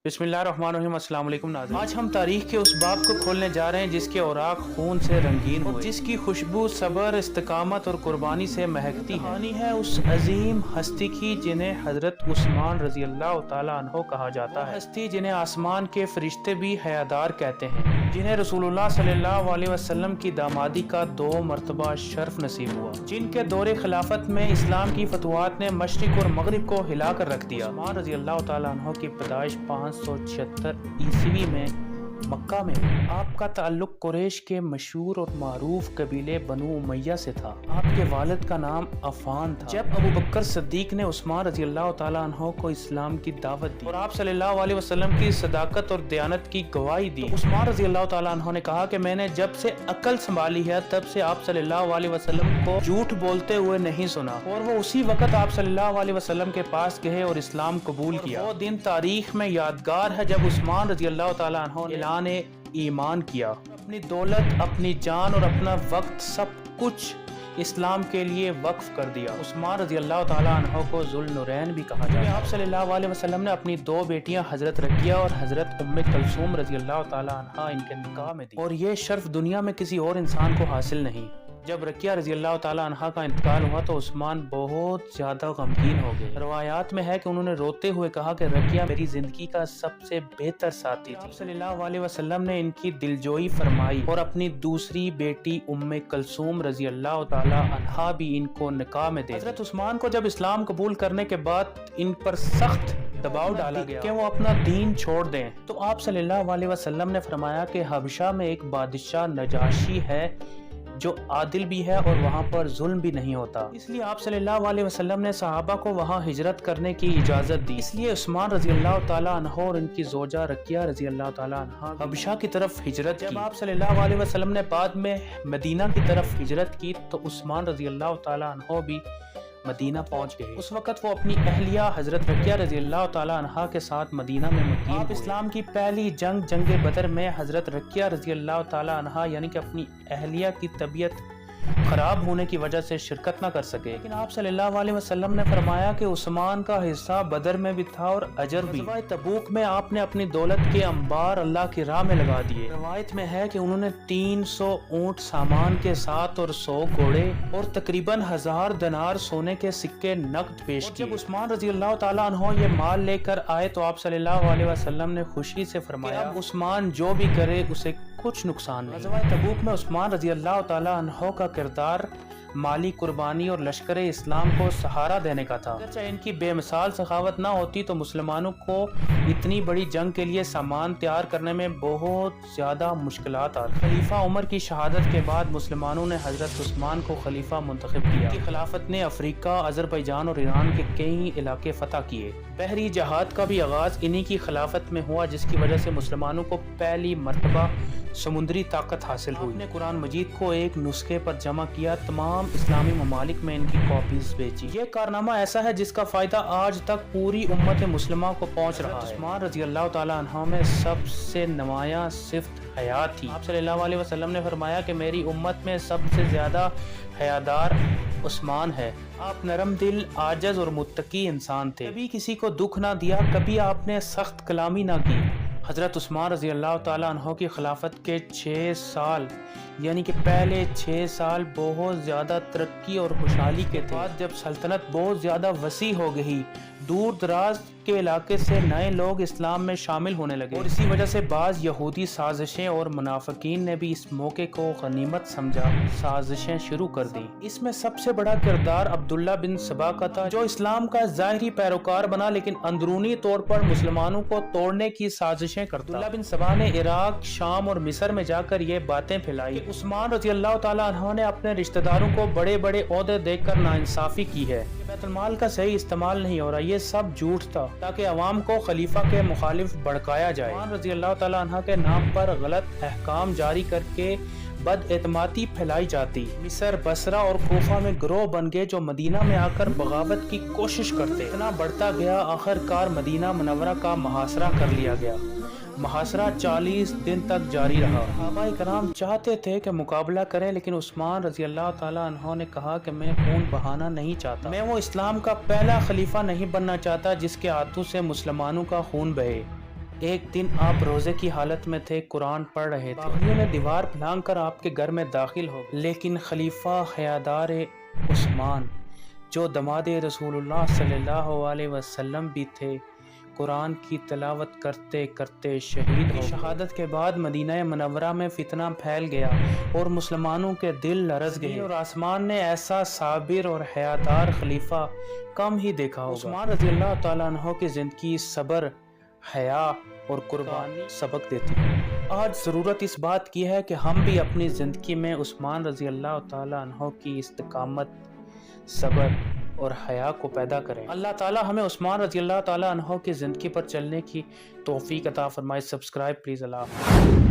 बिस्मिल्लाहिर्रहमानिर्रहीम। अस्सलाम वालेकुम नाज़रीन। आज हम तारीख के उस बाब को खोलने जा रहे हैं जिसके औराक खून से रंगीन हुए, जिसकी खुशबू सब्र, इस्तिकामत और कुर्बानी से महकती है। कहानी है उस अजीम हस्ती की जिन्हें हजरत उस्मान रजी अल्लाह तआला अन्हो कहा जाता है। हस्ती जिन्हें आसमान के फरिश्ते भी हयादार कहते हैं, जिन्हें रसूलुल्लाह सल्लल्लाहु अलैहि वसल्लम की दामादी का 2 मरतबा शर्फ नसीब हुआ, जिनके दौरे खिलाफत में इस्लाम की फतवात ने मशरिक और मगरिब को हिला कर रख दिया। उस्मान रजी अल्लाह तआला अन्हो की पैदाइश 576 ईस्वी में मक्का में। आपका ताल्लुक कुरैश के मशहूर और मारूफ कबीले बनु उमैया से था। आपके वालिद का नाम अफान था। जब अबू बकर सिद्दीक ने उस्मान रजी अल्लाह तआला अन्हो को इस्लाम की दावत दी और आप सल्लल्लाहु अलैहि वसल्लम की सदाकत और दयानत की गवाही दी, तो उस्मान रजी अल्लाह तआला अन्हो ने कहा कि मैंने जब से अकल संभाली है तब से आप सल्लल्लाहु अलैहि वसल्लम को झूठ बोलते हुए नहीं सुना। और वो उसी वक्त आप सल्लल्लाहु अलैहि वसल्लम के पास गए और इस्लाम कबूल किया। वो दिन तारीख में यादगार है जब उस्मान रजी अल्लाह तआला अन्हो ने ऐलान ईमान किया, अपनी दौलत, अपनी जान और अपना वक्त सब कुछ इस्लाम के लिए वक्फ कर दिया। उस्मान रजी अल्लाह तआला अन्हो को जुल नूरैन भी कहा जाता है। आप सल्लल्लाहु अलैहि वसल्लम ने अपनी 2 बेटियां हजरत रकिया और हजरत उम्मे कलसूम रजी अल्लाह तआला अन्हा इनके निकाह में दी, और ये शर्फ दुनिया में किसी और इंसान को हासिल नहीं। जब रकिया रजी अल्लाह तआला अन्हा का इंतकाल हुआ तो उस्मान बहुत ज्यादा गमगीन हो गए। रवायात में है कि उन्होंने रोते हुए कहा कि रकिया मेरी जिंदगी का सबसे बेहतर साथी थी। सल्लल्लाहु अलैहि वसल्लम ने इनकी दिलजोई फरमाई और अपनी दूसरी बेटी उम्मे कलसूम रजी अल्लाह तआला अन्हा भी इनको निकाह में दे। हजरत उस्मान को जब इस्लाम कबूल करने के बाद इन पर सख्त दबाव डाला गया कि वो अपना दीन छोड़ दें, तो आप सल्लल्लाहु अलैहि वसल्लम ने फरमाया कि हबशा में एक बादशाह नजाशी है जो आदिल भी है और वहाँ पर जुल्म भी नहीं होता, इसलिए आप सल्लल्लाहु अलैहि वसल्लम ने सहाबा को वहाँ हिजरत करने की इजाज़त दी। इसलिए उस्मान रजी अल्लाह तआला अन्हो और इनकी जोजा रकिया रजी अल्लाह तआला अन्हा हबशा की तरफ हिजरत की। जब आप सल्लल्लाहु अलैहि वसल्लम ने बाद में मदीना की तरफ हिजरत की तो उस्मान रजी अल्लाह तआला अन्हो भी मदीना पहुंच गए। उस वक्त वो अपनी अहलिया हजरत रकिया रजी अल्लाह तआला अन्हा के साथ मदीना में मुकीम। आप इस्लाम की पहली जंग बदर में हजरत रकिया रजी अल्लाह तआला अन्हा यानी कि अपनी अहलिया की तबीयत खराब होने की वजह से शिरकत न कर सके, लेकिन आप सल्लल्लाहु अलैहि वसल्लम ने फरमाया कि उस्मान का हिस्सा बदर में भी था और अजर भी। तबूक में आपने अपनी दौलत के अंबार अल्लाह की राह में लगा दिए। रवायत में है कि उन्होंने 300 ऊंट सामान के साथ और 100 घोड़े और तकरीबन 1000 दिनार सोने के सिक्के नकद पेश किए। जब उस्मान रजी अल्लाह तआला अन्हो ये माल लेकर आए तो आप सल्लल्लाहु अलैहि वसल्लम ने खुशी से फरमाया उस्मान जो भी करे उसे कुछ नुकसान नहीं। ग़ज़वा तबूक में उस्मान रजी अल्लाह तआला अन्हो का किरदार माली कुर्बानी और लश्कर इस्लाम को सहारा देने का था। अगर इनकी बेमिसाल सखावत ना होती तो मुसलमानों को इतनी बड़ी जंग के लिए सामान तैयार करने में बहुत ज़्यादा मुश्किलात आती। खलीफा उमर की शहादत के बाद मुसलमानों ने हजरत उस्मान को खलीफा मुंतखब किया। इनकी खिलाफत ने अफ्रीका, अज़रबैजान और ईरान के कई इलाके फतह किए। बहरी जहाद का भी आगाज़ इन्हीं की खिलाफत में हुआ, जिसकी वजह से मुसलमानों को पहली मरतबा समुद्री ताकत हासिल हुई। ने कुरान मजीद को एक नुस्खे पर जमा किया, तमाम इस्लामी ममालिक में इनकी कॉपीज बेची। ये कारनामा ऐसा है जिसका फायदा आज तक पूरी उम्मत मुस्लिमा को पहुंच रहा है। उस्मान रजी अल्लाह तआला अन्हो में सबसे नमाया सिफ्त हया थी। आप सल्लल्लाहु अलैहि वसल्लम ने फरमाया कि मेरी उम्मत में सबसे ज्यादा हयादार उस्मान है। आप नरम दिल, आजज और मुत्तकी इंसान थे। कभी किसी को दुख ना दिया, कभी आपने सख्त कलामी ना की। हज़रत उस्मान रज़ी अल्लाह ताला अन्हो की खिलाफत के 6 साल यानी कि पहले 6 साल बहुत ज़्यादा तरक्की और खुशहाली के थे। बाद जब सल्तनत बहुत ज़्यादा वसी हो गई, दूर दराज के इलाके से नए लोग इस्लाम में शामिल होने लगे और इसी वजह से बाज़ यहूदी साजिशें और मुनाफिकीन ने भी इस मौके को गनीमत समझा साजिशें शुरू कर दी। इसमें सबसे बड़ा किरदार अब्दुल्ला बिन सबा का था, जो इस्लाम का ज़ाहिरी पैरोकार बना लेकिन अंदरूनी तौर पर मुसलमानों को तोड़ने की साजिशें करता। अब्दुल्ला बिन सबा ने इराक, शाम और मिस्र में जाकर ये बातें फैलाई। उस्मान रज़ी अल्लाह ताला अन्हो ने अपने रिश्तेदारों को बड़े बड़े ओहदे देकर नाइंसाफी की है। बैतुल-माल का सही इस्तेमाल नहीं हो रहा, ये सब झूठ था ताकि अवाम को खलीफा के मुखालिफ भड़काया जाए। उस्मान रज़ी अल्लाह ताला अन्हा के नाम पर गलत अहकाम जारी करके बदएतमादी फैलाई जाती। मिस्र, बसरा और कोफा में गिरोह बन गए जो मदीना में आकर बगावत की कोशिश करते। इतना बढ़ता गया, आखिरकार मदीना मुनव्वरा का मुहासरा कर लिया गया। मुहासरा 40 दिन तक जारी रहा। सहाबाए कराम चाहते थे कि मुकाबला करें, लेकिन उस्मान रज़ी अल्लाह ताला अन्हो ने कहा कि मैं खून बहाना नहीं चाहता, मैं वो इस्लाम का पहला खलीफा नहीं बनना चाहता जिसके हाथों से मुसलमानों का खून बहे। ایک دن آپ روزے کی حالت میں تھے، قرآن پڑھ رہے تھے، باغیوں نے دیوار پھلانگ کر آپ کے گھر میں داخل ہو گئے، لیکن خلیفہ حیادار عثمان جو دماد رسول اللہ صلی اللہ علیہ وسلم بھی تھے، قرآن کی تلاوت کرتے کرتے شہید ہو گئے۔ شہادت کے بعد مدینہ منورہ میں فتنہ پھیل گیا اور مسلمانوں کے دل لرز گئے، اور آسمان نے ایسا صابر اور حیادار خلیفہ کم ہی دیکھا ہوگا۔ عثمان رضی اللہ تعالیٰ عنہ کی زندگی صبر، حیا اور قربانی سبق دیتی ہے۔ آج ضرورت اس بات کی ہے کہ ہم بھی اپنی زندگی میں عثمان رضی اللہ تعالیٰ عنہ کی استقامت، صبر اور حیا کو پیدا کریں۔ اللہ تعالیٰ ہمیں عثمان رضی اللہ تعالیٰ عنہ کی زندگی پر چلنے کی توفیق عطا فرمائے۔ Subscribe please. اللہ حافظ۔